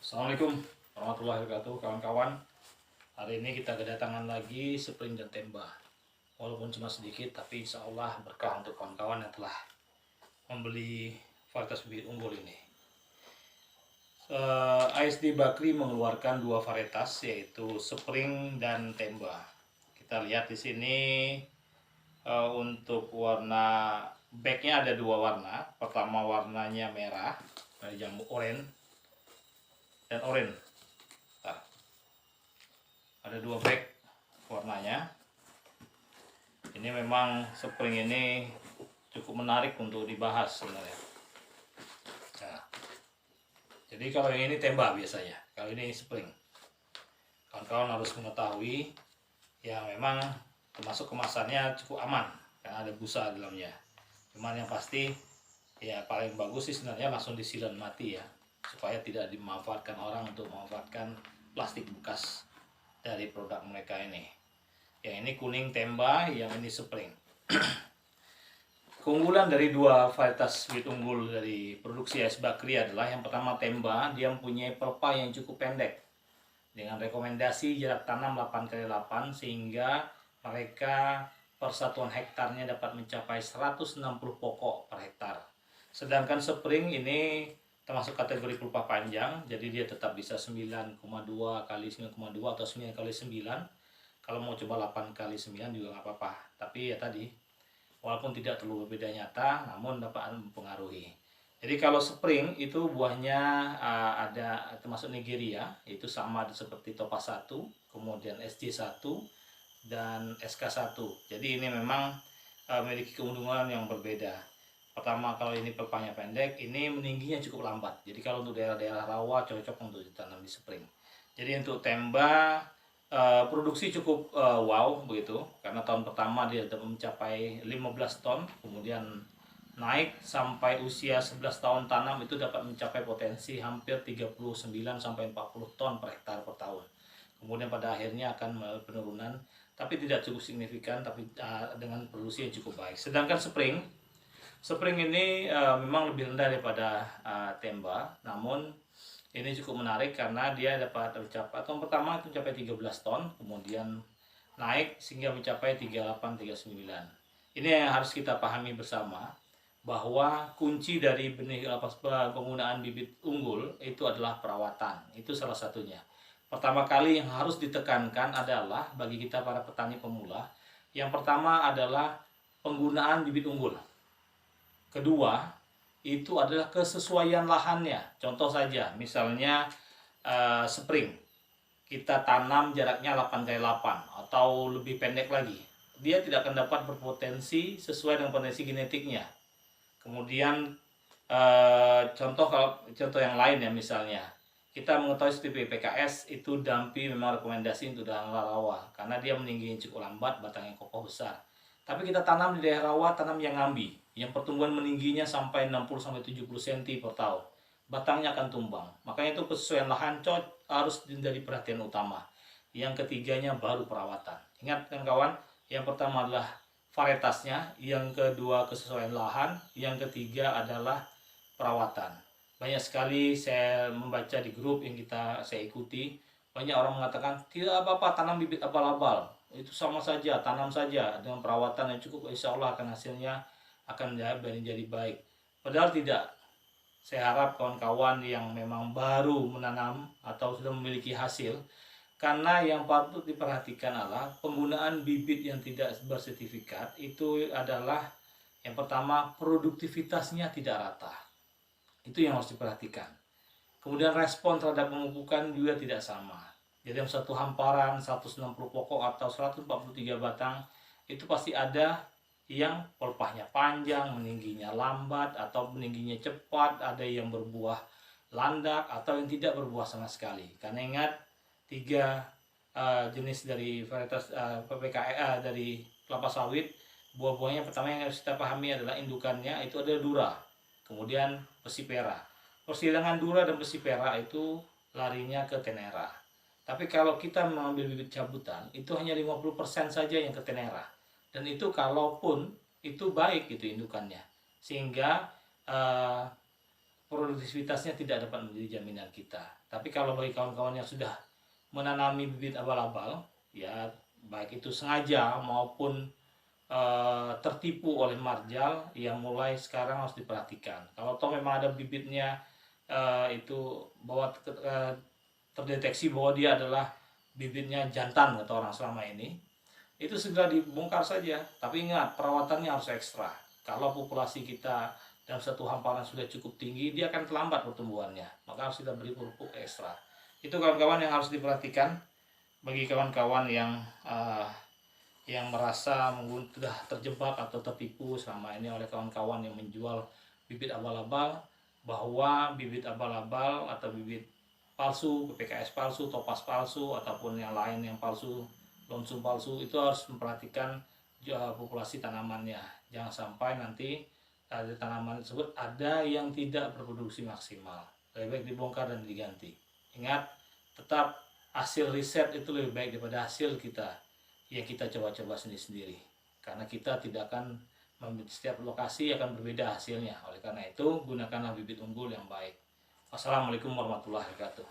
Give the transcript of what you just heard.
Assalamualaikum warahmatullahi wabarakatuh kawan-kawan. Hari ini kita kedatangan lagi Spring dan Temba. Walaupun cuma sedikit tapi insya Allah berkah untuk kawan-kawan yang telah membeli varietas bibit unggul ini. ASD Bakri mengeluarkan dua varietas yaitu Spring dan Temba. Kita lihat di sini untuk warna backnya ada dua warna. Pertama warnanya merah, jambu oranye dan oranye. Ada dua bag warnanya. Ini memang Spring ini cukup menarik untuk dibahas sebenarnya. Nah, jadi kalau yang ini Temba biasanya, kalau ini Spring. Kawan-kawan harus mengetahui yang memang termasuk kemasannya cukup aman karena ada busa dalamnya. Cuman yang pasti ya paling bagus sih sebenarnya langsung disilan mati ya, supaya tidak dimanfaatkan orang untuk memanfaatkan plastik bekas dari produk mereka ini. Yang ini kuning Temba, yang ini Spring. Keunggulan dari dua varietas bibit unggul dari produksi AS Bakri adalah yang pertama Temba, dia mempunyai pelepah yang cukup pendek dengan rekomendasi jarak tanam 8x8 sehingga mereka persatuan hektarnya dapat mencapai 160 pokok per hektar. Sedangkan Spring ini termasuk kategori pelepah panjang, jadi dia tetap bisa 9,2 kali 9,2 atau 9 kali 9. Kalau mau coba 8 kali 9 juga nggak apa-apa. Tapi ya tadi, walaupun tidak terlalu berbeda nyata, namun dapat mempengaruhi. Jadi kalau Spring itu buahnya ada termasuk Nigeria, itu sama seperti Topaz 1, kemudian SJ1 dan SK1. Jadi ini memang memiliki keunggulan yang berbeda. Pertama, kalau ini pelepahnya pendek, ini meningginya cukup lambat. Jadi kalau untuk daerah-daerah rawa cocok untuk ditanam di Spring. Jadi untuk Temba produksi cukup wow begitu, karena tahun pertama dia dapat mencapai 15 ton, kemudian naik sampai usia 11 tahun tanam itu dapat mencapai potensi hampir 39 sampai 40 ton per hektar per tahun. Kemudian pada akhirnya akan penurunan, tapi tidak cukup signifikan, tapi dengan produksi yang cukup baik. Sedangkan Spring ini memang lebih rendah daripada Temba, namun ini cukup menarik karena dia dapat mencapai tahun pertama itu mencapai 13 ton, kemudian naik sehingga mencapai 38-39. Ini yang harus kita pahami bersama, bahwa kunci dari benih penggunaan bibit unggul itu adalah perawatan. Itu salah satunya. Pertama kali yang harus ditekankan adalah bagi kita para petani pemula, yang pertama adalah penggunaan bibit unggul. Kedua, itu adalah kesesuaian lahannya. Contoh saja, misalnya Spring, kita tanam jaraknya 8x8 atau lebih pendek lagi. Dia tidak akan dapat berpotensi sesuai dengan potensi genetiknya. Kemudian contoh yang lain ya, misalnya kita mengetahui seperti PKS itu dampi memang rekomendasi untuk daerah rawa karena dia meningginya cukup lambat, batangnya kokoh besar. Tapi kita tanam di daerah rawa, tanam yang ngambi, yang pertumbuhan meningginya sampai 60-70 cm per tahun. Batangnya akan tumbang. Makanya itu kesesuaian lahan harus menjadi perhatian utama. Yang ketiganya baru perawatan. Ingat kan kawan, yang pertama adalah varietasnya, yang kedua kesesuaian lahan, yang ketiga adalah perawatan. Banyak sekali saya membaca di grup yang saya ikuti, banyak orang mengatakan tidak apa-apa tanam bibit abal-abal, itu sama saja, tanam saja dengan perawatan yang cukup, insya Allah akan hasilnya akan menjadi baik. Padahal tidak. Saya harap kawan-kawan yang memang baru menanam atau sudah memiliki hasil, karena yang patut diperhatikan adalah penggunaan bibit yang tidak bersertifikat itu adalah yang pertama produktivitasnya tidak rata. Itu yang harus diperhatikan. Kemudian respon terhadap pemupukan juga tidak sama. Jadi dalam satu hamparan 160 pokok atau 143 batang itu pasti ada yang pelepahnya panjang, meningginya lambat atau meningginya cepat, ada yang berbuah landak atau yang tidak berbuah sama sekali. Karena ingat 3 jenis dari varietas PPKE dari kelapa sawit, buah-buahnya pertama yang harus kita pahami adalah indukannya itu ada dura, kemudian pesipera. Persilangan dura dan pesipera itu larinya ke tenera. Tapi kalau kita mengambil bibit cabutan itu hanya 50% saja yang ke tenera. Dan itu kalaupun itu baik itu indukannya. Sehingga produktivitasnya tidak dapat menjadi jaminan kita. Tapi kalau bagi kawan-kawan yang sudah menanami bibit abal-abal, ya baik itu sengaja maupun tertipu oleh marjal, yang mulai sekarang harus diperhatikan. Kalau toh memang ada bibitnya itu bahwa terdeteksi bahwa dia adalah bibitnya jantan kata orang selama ini, itu segera dibongkar saja. Tapi ingat, perawatannya harus ekstra. Kalau populasi kita dalam satu hamparan sudah cukup tinggi, dia akan terlambat pertumbuhannya, maka harus kita beri pupuk ekstra. Itu kawan-kawan yang harus diperhatikan bagi kawan-kawan yang merasa sudah terjebak atau tertipu selama ini oleh kawan-kawan yang menjual bibit abal-abal, bahwa bibit abal-abal atau bibit palsu, PPKS palsu, topas palsu, ataupun yang lain yang palsu, lonsum palsu, itu harus memperhatikan populasi tanamannya. Jangan sampai nanti dari tanaman tersebut ada yang tidak berproduksi maksimal. Lebih baik dibongkar dan diganti. Ingat, tetap hasil riset itu lebih baik daripada hasil kita yang kita coba-coba sendiri-sendiri. Karena kita tidak akan, setiap lokasi akan berbeda hasilnya. Oleh karena itu, gunakanlah bibit unggul yang baik. Wassalamualaikum warahmatullahi wabarakatuh.